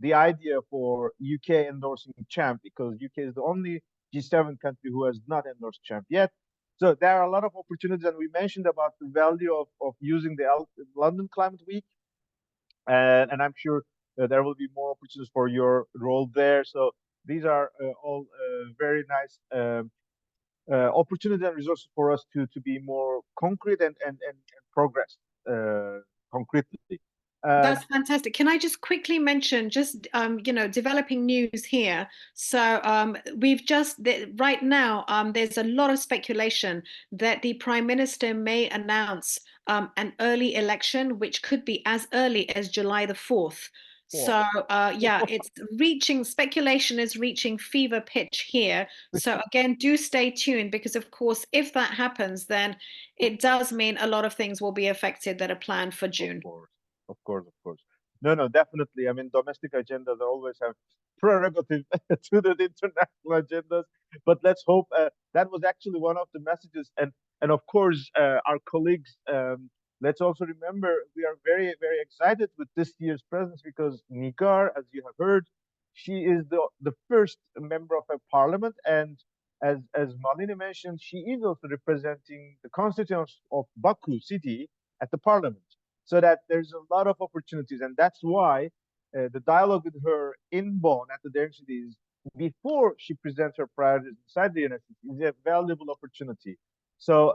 the idea for UK endorsing Champ, because UK is the only G7 country who has not endorsed Champ yet. So there are a lot of opportunities, and we mentioned about the value of using the London Climate Week, and I'm sure there will be more opportunities for your role there. So these are all very nice opportunities and resources for us to be more concrete and progress concretely. That's fantastic. Can I just quickly mention, just developing news here. So we've just right now, there's a lot of speculation that the Prime Minister may announce an early election, which could be as early as July the 4th. So it's speculation is reaching fever pitch here. So again, do stay tuned, because of course, if that happens, then it does mean a lot of things will be affected that are planned for June. Of course, of course. No, definitely. I mean, domestic agendas always have prerogative to the international agendas. But let's hope that was actually one of the messages. And of course, our colleagues. Let's also remember we are very very excited with this year's presence, because Nigar, as you have heard, she is the first member of a parliament, and as Malini mentioned, she is also representing the constituents of Baku city at the parliament, so that there's a lot of opportunities. And that's why the dialogue with her in Bonn at the densities before she presents her priorities inside the university is a valuable opportunity. So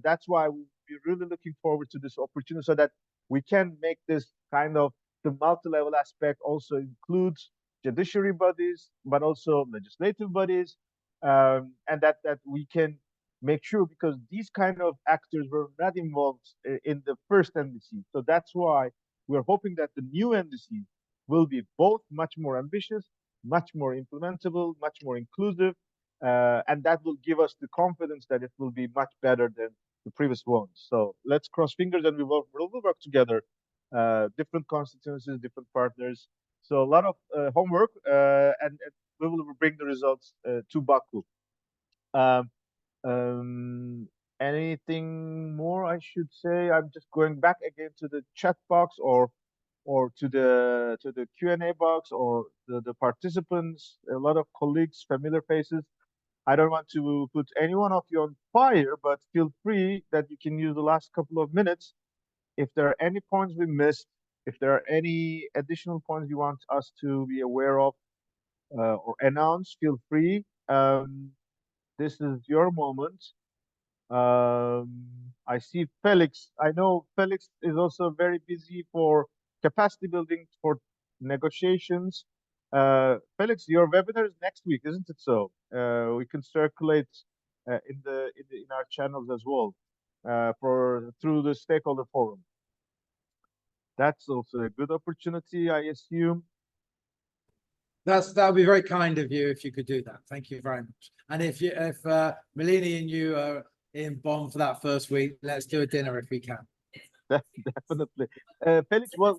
that's why we're really looking forward to this opportunity, so that we can make this kind of the multi-level aspect also includes judiciary bodies, but also legislative bodies, and that we can make sure, because these kind of actors were not involved in the first NDC. So that's why we're hoping that the new NDC will be both much more ambitious, much more implementable, much more inclusive, and that will give us the confidence that it will be much better than the previous ones. So let's cross fingers, and we'll work together, different constituencies, different partners. So a lot of homework, and we will bring the results to Baku. Um, Anything more I should say? I'm just going back again to the chat box, or to the Q&A box, or the participants, a lot of colleagues, familiar faces. I don't want to put any one of you on fire, but feel free that you can use the last couple of minutes. If there are any points we missed, if there are any additional points you want us to be aware of or announce, feel free. This is your moment. I see Felix. I know Felix is also very busy for capacity building for negotiations. Felix, your webinar is next week, isn't it so? We can circulate in our channels as well for through the stakeholder forum. That's also a good opportunity, I assume. That would be very kind of you if you could do that. Thank you very much. And if Malini and you are in Bonn for that first week, let's do a dinner if we can. Definitely. Felix, what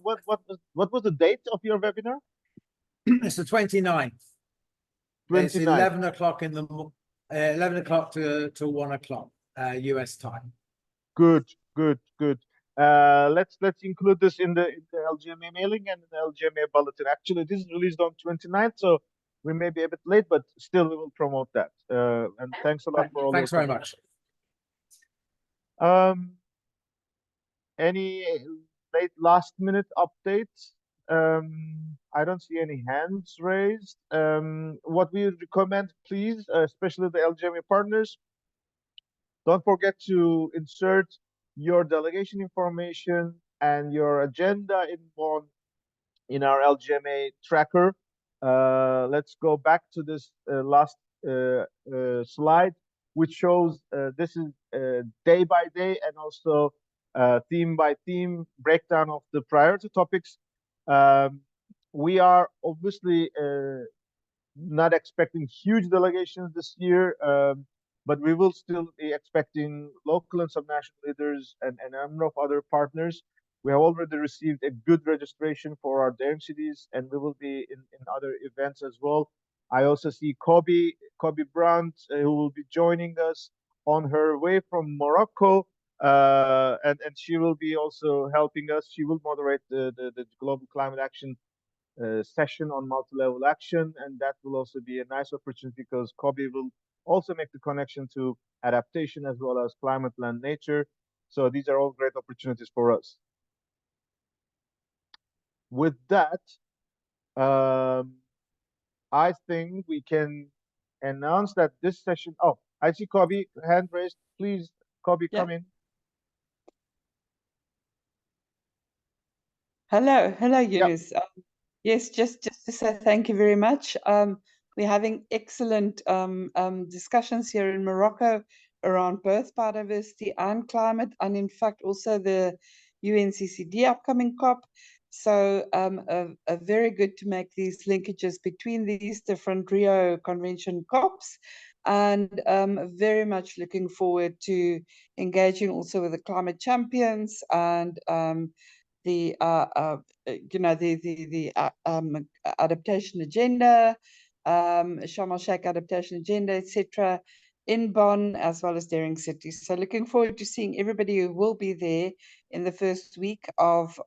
was the date of your webinar? It's the 29th. 29th. It's 11 o'clock in the 11 o'clock to 1 o'clock US time. Good. Let's include this in the LGMA mailing and the LGMA bulletin. Actually, this is released on 29th, so we may be a bit late, but still we will promote that. And thanks a lot for all. Thanks very much. Any last minute updates? I don't see any hands raised. What we recommend, please, especially the LGMA partners, don't forget to insert your delegation information and your agenda in our LGMA tracker. Let's go back to this last slide, which shows this is day by day and also theme by theme breakdown of the priority topics. Um, we are obviously not expecting huge delegations this year, but we will still be expecting local and subnational leaders and a number of other partners. We have already received a good registration for our daring cities, and we will be in other events as well. I also see Kobe Brandt, who will be joining us on her way from Morocco, and she will be also helping us. She will moderate the Global Climate Action session on multi-level action, and that will also be a nice opportunity because Kobe will also make the connection to adaptation as well as climate, land, nature. So these are all great opportunities for us. With that, I think we can announce that this session. Oh, I see Kobe hand raised. Please, Kobe, Yeah. come in. Hello, Yep. Yunus. Yes, just to say thank you very much. We're having excellent discussions here in Morocco around both biodiversity and climate, and in fact also the UNCCD upcoming COP. So very good to make these linkages between these different Rio Convention COPs, and very much looking forward to engaging also with the climate champions and the adaptation agenda, Sharm el Sheikh adaptation agenda, etc., in Bonn as well as daring cities. So looking forward to seeing everybody who will be there in the first week of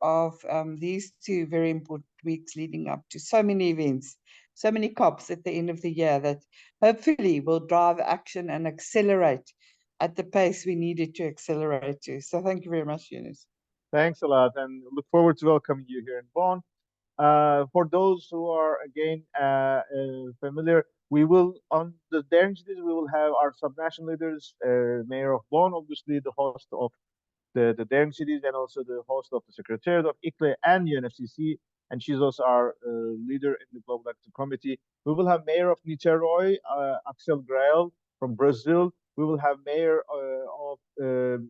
these two very important weeks leading up to so many events, so many COPs at the end of the year that hopefully will drive action and accelerate at the pace we needed to accelerate to. So thank you very much, Yunus. Thanks a lot, and look forward to welcoming you here in Bonn. For those who are again familiar, we will on the daring cities we will have our subnational leaders, Mayor of Bonn, obviously the host of the daring cities, and also the host of the Secretariat of ICLE and UNFCCC, and she's also our leader in the Global Action Committee. We will have Mayor of Niterói, Axel Grael from Brazil. We will have Mayor of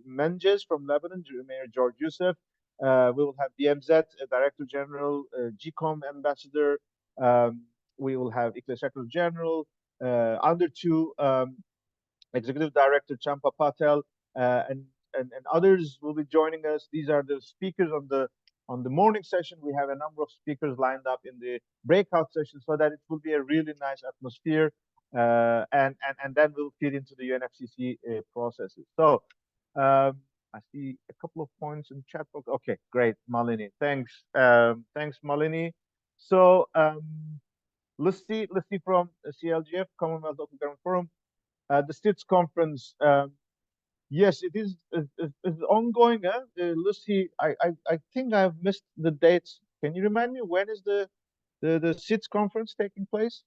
Menjes from Lebanon, Mayor George Youssef. We will have BMZ Director General, GCOM Ambassador. We will have ICLE Secretary General, under two Executive Director Champa Patel, and others will be joining us. These are the speakers on the morning session. We have a number of speakers lined up in the breakout session so that it will be a really nice atmosphere, and then we'll feed into the UNFCCC processes. So I see a couple of points in chat box. Okay, great, Malini. Thanks, thanks, Malini. So let's see from CLGF, Commonwealth Local Government Forum. The STITS conference, yes, it is ongoing. Lucy, I think I've missed the dates. Can you remind me when is the STITS conference taking place?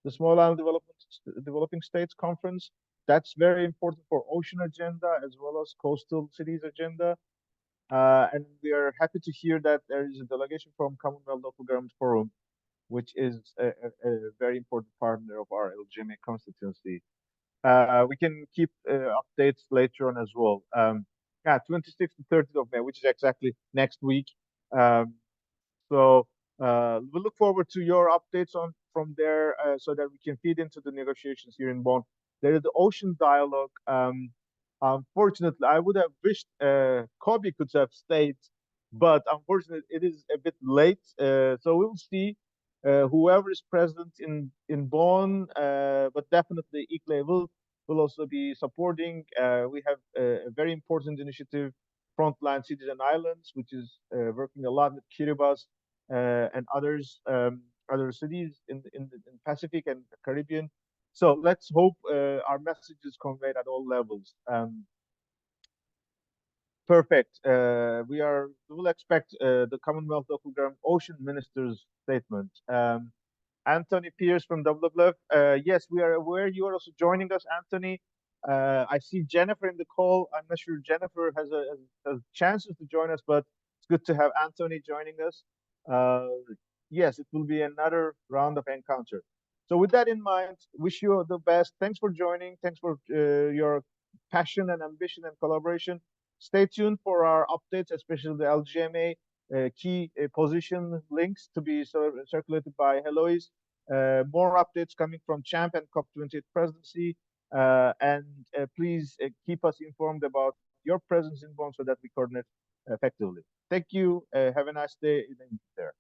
The Small Island Developing States Conference. That's very important for ocean agenda as well as coastal cities agenda. And we are happy to hear that there is a delegation from Commonwealth Local Government Forum, which is a very important partner of our LGMA constituency. We can keep updates later on as well. Yeah, 26th to 30th of May, which is exactly next week. So we look forward to your updates on from there, so that we can feed into the negotiations here in Bonn. There is the ocean dialogue. Unfortunately, I would have wished Kobe could have stayed, but unfortunately, it is a bit late. So we will see whoever is present in Bonn, but definitely ICLE will also be supporting. We have a very important initiative, Frontline Cities and Islands, which is working a lot with Kiribati and others, other cities in the Pacific and the Caribbean. So let's hope our message is conveyed at all levels. Perfect. We will expect the Commonwealth Local Government Ocean Minister's statement. Anthony Pierce from WWF. Yes, we are aware you are also joining us, Anthony. I see Jennifer in the call. I'm not sure Jennifer has chances to join us, but it's good to have Anthony joining us. Uh, yes, it will be another round of encounter. So with that in mind, wish you the best. Thanks for joining. Thanks for your passion and ambition and collaboration. Stay tuned for our updates, especially the LGMA key position links to be circulated by Heloise. More updates coming from CHAMP and COP28 presidency. And please keep us informed about your presence in Bonn so that we coordinate effectively. Thank you. Have a nice day there.